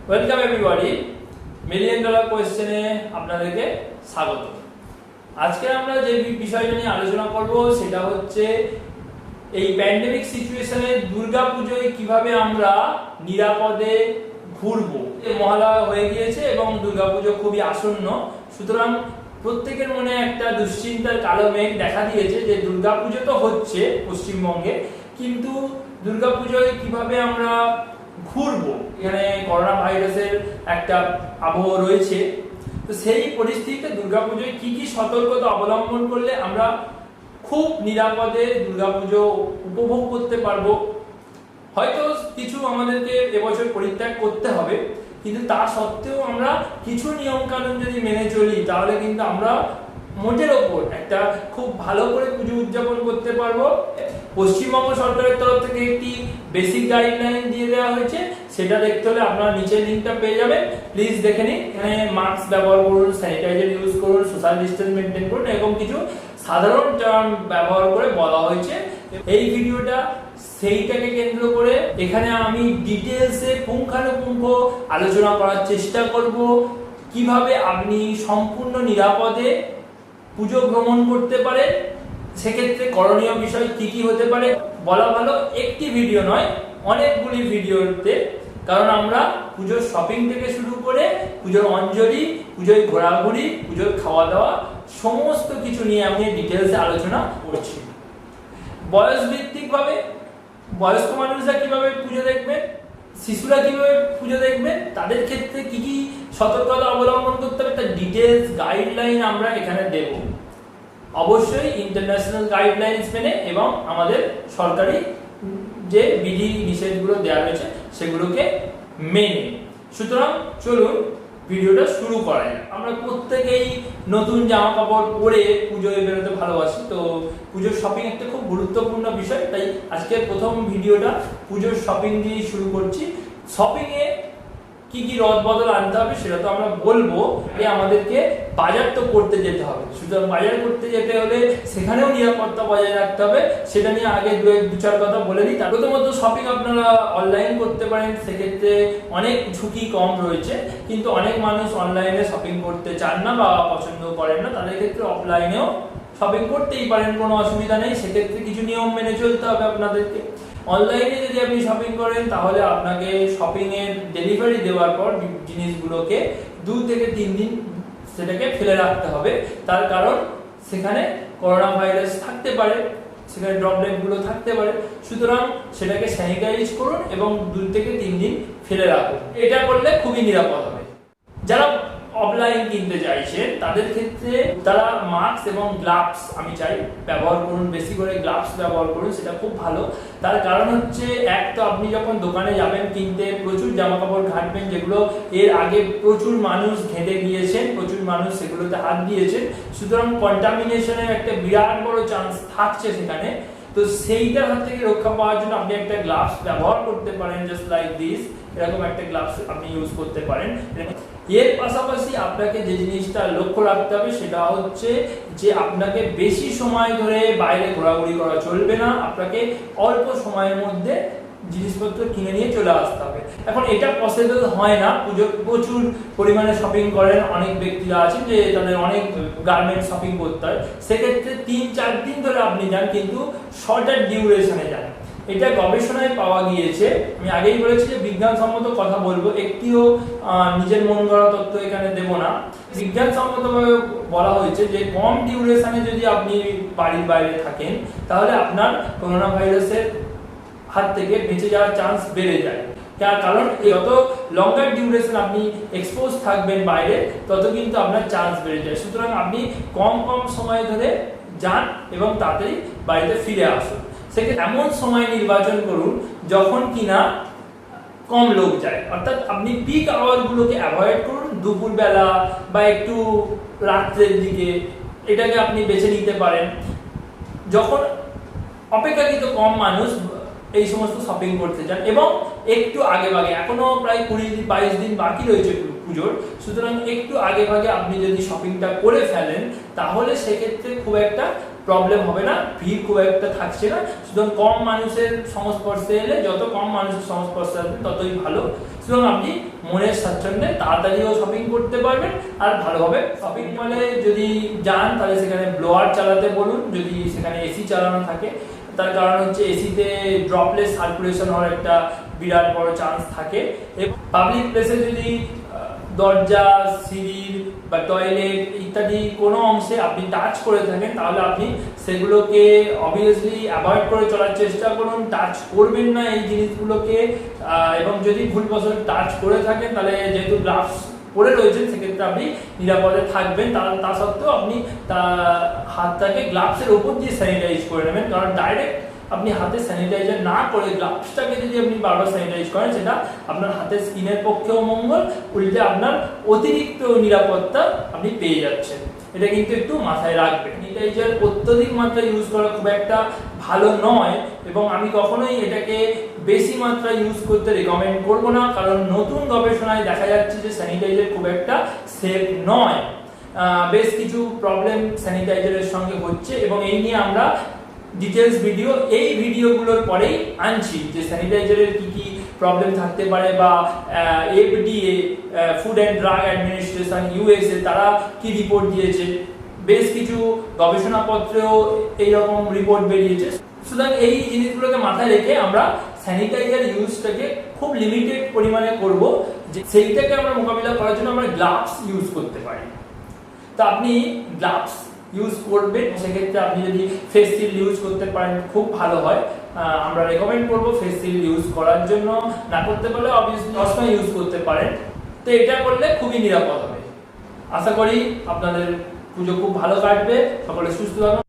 Welcome everybody, million dollar কোয়েশ্চেনে আপনাদেরকে স্বাগত। আজকে আমরা যে বিষয়টা নিয়ে আলোচনা করব সেটা হচ্ছে এই প্যান্ডেমিক সিচুয়েশনে দুর্গাপুজোয় কিভাবে আমরা নিরাপদে ঘুরবো। মহালয়া হয়ে গিয়েছে এবং দুর্গাপুজো খুবই আসন্ন, সুতরাং প্রত্যেকের মনে একটা দুশ্চিন্তার কালো মেঘ দেখা দিয়েছে যে দুর্গাপুজো তো হচ্ছে পশ্চিমবঙ্গে, কিন্তু দুর্গাপুজোয় কিভাবে আমরা ঘুরবো। এখানে করোনা ভাইরাসের একটা আবহ রয়েছে, তো সেই পরিস্থিতিতে দুর্গাপুজোয় কি কি সতর্কতা অবলম্বন করলে আমরা খুব নিরাপদে দুর্গাপুজো উপভোগ করতে পারবো। হয়তো কিছু আমাদেরকে এবছর পরিত্যাগ করতে হবে, কিন্তু তা সত্ত্বেও আমরা কিছু নিয়ম কানুন যদি মেনে চলি তাহলে কিন্তু আমরা মোটের ওপর একটা খুব ভালো করে পুজো উদযাপন করতে পারবো। পশ্চিমবঙ্গ সরকারের তরফ থেকে একটি বেসিক গাইডলাইন দিয়ে দেওয়া হয়েছে, সেটা দেখতে হলে আপনারা নিচের লিঙ্কটা পেয়ে যাবেন, প্লিজ দেখে নিন। এখানে মাস্ক ব্যবহার করুন, স্যানিটাইজার ইউজ করুন, সোশ্যাল ডিস্টেন্স মেনটেন করুন, এরকম কিছু সাধারণ টার্ম ব্যবহার করে বলা হয়েছে। এই ভিডিওটা সেইটাকে কেন্দ্র করে এখানে আমি ডিটেলসে পুঙ্খানুপুঙ্খ আলোচনা করার চেষ্টা করব, কিভাবে আপনি সম্পূর্ণ নিরাপদে পুজো ভ্রমণ করতে পারে, সেক্ষেত্রে করণীয় বিষয় কি কি হতে পারে। বলা ভালো একটি ভিডিও নয়, অনেকগুলি ভিডিওতে, কারণ আমরা পুজোর শপিং থেকে শুরু করে পুজোর অঞ্জলি, পুজোর ঘোরাঘুরি, পুজোর খাওয়া দাওয়া সমস্ত কিছু নিয়ে আমি ডিটেলসে আলোচনা করছি। বয়স ভিত্তিক ভাবে বয়স্ক মানুষরা কিভাবে পুজো দেখবেন, শিশুরা কিভাবে পুজো দেখবেন, তাদের ক্ষেত্রে কি কি সতর্কতা অবলম্বন করতে হবে তার ডিটেলস গাইডলাইন আমরা এখানে দেব। অবশ্যই ইন্টারন্যাশনাল গাইডলাইন্স মেনে এবং আমাদের সরকারি যে বিধি নিষেধগুলো দেওয়া রয়েছে সেগুলোকে মেনে। সুতরাং চলুন ভিডিওটা শুরু করা যায়। আমরা প্রত্যেকেই নতুন জামা কাপড় পরে পুজোয় বেরোতে ভালোবাসি, তো পুজোর শপিং একটা খুব গুরুত্বপূর্ণ বিষয়, তাই আজকের প্রথম ভিডিওটা পুজোর শপিং দিয়ে শুরু করছি। শপিং এ কি কি রদ বদল আনতে হবে সেটা তো আমরা বলবো, আমাদেরকে বাজার তো করতে যেতে হবে। সুতরাং বাজার করতে যেতে হলে সেখানেও নিরাপত্তা বজায় রাখতে হবে, সেটা নিয়ে আগে দু চার কথা বলে দিই। প্রথমত শপিং আপনারা অনলাইন করতে পারেন, সেক্ষেত্রে অনেক ঝুঁকি কম রয়েছে, কিন্তু অনেক মানুষ অনলাইনে শপিং করতে চান না বা পছন্দ করেন না, তাদের ক্ষেত্রে অফলাইনেও শপিং করতেই পারেন, কোনো অসুবিধা নেই। সেক্ষেত্রে কিছু নিয়ম মেনে চলতে হবে আপনাদেরকে। অনলাইনে যদি আপনি শপিং করেন তাহলে আপনাকে শপিং এর ডেলিভারি দেওয়ার পর জিনিসগুলোকে 2 থেকে 3 দিন সেটাকে ফেলে রাখতে হবে। তার কারণ সেখানে করোনা ভাইরাস থাকতে পারে, সেখানে ড্রপলেট গুলো থাকতে পারে, সুতরাং সেটাকে স্যানিটাইজ করুন এবং 2 থেকে 3 দিন ফেলে রাখুন। এটা করলে খুবই নিরাপদ হবে। যারা অফলাইন কিনতে চাইছেন তাদের ক্ষেত্রে তারা মাস্ক এবং গ্লাভস আমি চাই ব্যবহার করুন, বেশি করে গ্লাভস ব্যবহার করুন, সেটা খুব ভালো। তার কারণ হচ্ছে, এক তো আপনি যখন দোকানে যাবেন কিনতে প্রচুর জামা কাপড় ঘাঁটবেন, যেগুলো এর আগে প্রচুর মানুষ ঘেঁটে গিয়েছেন, প্রচুর মানুষ সেগুলোতে হাত দিয়েছেন, সুতরাং কন্টামিনেশনের একটা বিরাট বড় চান্স থাকছে সেখানে। তো সেইটার হাত থেকে রক্ষা পাওয়ার জন্য আপনি একটা গ্লাভস ব্যবহার করতে পারেন, জাস্ট লাইক দিস, এরকম একটা গ্লাভস আপনি ইউজ করতে পারেন। এর পাশাপাশি আপনাকে যে জিনিসটা লক্ষ্য রাখতে হবে সেটা হচ্ছে যে আপনাকে বেশি সময় ধরে বাইরে ঘোরাঘুরি করা চলবে না, আপনাকে অল্প সময়ের মধ্যে জিনিসপত্র কিনে নিয়ে চলে আসতে হবে। এখন এটা পসিবল হয় না, পুজোর প্রচুর পরিমাণে শপিং করেন অনেক ব্যক্তিরা আছেন যে তাদের অনেক গার্মেন্ট শপিং করতে হয়, সেক্ষেত্রে 3-4 দিন ধরে আপনি যান, কিন্তু শর্টার ডিউরেশনে যান। এটা গবেষণায় পাওয়া গিয়েছে, আমি আগেই বলেছি যে বিজ্ঞানসম্মত কথা বলবো, একটিও নিজের মন গড়া তথ্য এখানে দেব না। বিজ্ঞানসম্মতভাবে বলা হয়েছে যে কম ডিউরেশনে যদি আপনি বাড়ির বাইরে থাকেন তাহলে আপনার করোনা ভাইরাসের হাত থেকে বেঁচে যাওয়ার চান্স বেড়ে যায়। তার কারণ যত লঙ্গার ডিউরেশন আপনি এক্সপোজ থাকবেন বাইরে, তত কিন্তু আপনার চান্স বেড়ে যায়। সুতরাং আপনি কম সময় ধরে যান এবং তাড়াতাড়ি বাড়িতে ফিরে আসুন। সেক্ষেত্রে এমন সময় নির্বাচন করুন যখন কিনা কম লোক যায়, অর্থাৎ আপনি পিক আওয়ার গুলোকে অ্যাভয়েড করুন, দুপুর বেলা বা একটু রাত্রের দিকে, এটাকে আপনি বেছে নিতে পারেন যখন অপেক্ষাকৃত কম মানুষ এই সমস্ত শপিং করতে চান, এবং একটু আগে ভাগে, এখনো প্রায় 20-22 দিন বাকি রয়েছে পুজোর, সুতরাং একটু আগে ভাগে আপনি যদি শপিংটা করে ফেলেন তাহলে সেক্ষেত্রে খুব একটা প্রবলেম হবে না, ভিড় খুব একটা থাকছে না। সুতরাং কম মানুষের সংস্পর্শে এলে, যত কম মানুষের সংস্পর্শে আসবেন ততই ভালো। সুতরাং আপনি মনের স্বাচ্ছন্দ্যে তাড়াতাড়িও শপিং করতে পারবেন আর ভালোভাবে। শপিং মলে যদি যান তাহলে সেখানে ব্লোয়ার চালাতে বলুন, যদি সেখানে এসি চালানো থাকে। তার কারণ হচ্ছে এসিতে ড্রপলেস সার্কুলেশন হওয়ার একটা বিরাট বড় চান্স থাকে। এবং পাবলিক প্লেসে যদি দরজা, সিঁড়ির বা টয়লেট ইত্যাদি কোনো অংশে আপনি টাচ করে থাকেন তাহলে আপনি সেগুলোকে অবভিয়াসলি অ্যাভয়েড করে চলার চেষ্টা করুন, টাচ করবেন না এই জিনিসগুলোকে। এবং যদি ভুলবশত টাচ করে থাকেন তাহলে যেহেতু গ্লাভস পরে রয়েছেন সেক্ষেত্রে আপনি নিরাপদে থাকবেন। তা সত্ত্বেও আপনি হাতটাকে গ্লাভসের উপর দিয়ে স্যানিটাইজ করে নেবেন, কারণ ডাইরেক্ট আপনি হাতে স্যানিটাইজার না করে গ্লাভসটাকে যদি আপনি বারবার স্যানিটাইজ করেন সেটা আপনার হাতের স্কিনের পক্ষেও মঙ্গল, উল্টে আপনার অতিরিক্ত নিরাপত্তা আপনি পেয়ে যাচ্ছেন। এটা কিন্তু একটু মাথায় রাখবেন। স্যানিটাইজার অত্যধিক মাত্রায় ইউজ করা খুব একটা ভালো নয় এবং আমি কখনোই এটাকে বেশি মাত্রায় ইউজ করতে রেকমেন্ড করব না, কারণ নতুন গবেষণায় দেখা যাচ্ছে যে স্যানিটাইজার খুব একটা সেফ নয়। বেশ কিছু প্রবলেম স্যানিটাইজারের সঙ্গে হচ্ছে এবং এই নিয়ে আমরা ডিটেলস ভিডিও এই ভিডিওগুলোর পরেই আনছি যে স্যানিটাইজারের কি কি প্রবলেম থাকতে পারে, বা FDA food and drug administration USA তারা কি রিপোর্ট দিয়েছে। বেশ কিছু গবেষণাপত্রেও এইরকম রিপোর্ট বেরিয়েছে। সুতরাং এই জিনিসগুলোকে মাথায় রেখে আমরা স্যানিটাইজার ইউজটাকে খুব লিমিটেড পরিমাণে করব, যে সেইটাকে আমরা মোকাবিলা করার জন্য আমরা গ্লাভস ইউজ করতে পারি। তো আপনি গ্লাভস ইউজ করবেন, সেক্ষেত্রে আপনি যদি ফেস শিল্ড ইউজ করতে পারেন খুব ভালো হয়। আমরা রেকমেন্ড করব ফেস শিল্ড ইউজ করার জন্য, না করতে পারলে অবভিয়াসলি চশমা ইউজ করতে পারেন। তো এটা করলে খুবই নিরাপদ হবে। আশা করি আপনাদের পুজো খুব ভালো কাটবে, সকলে সুস্থ থাকুন।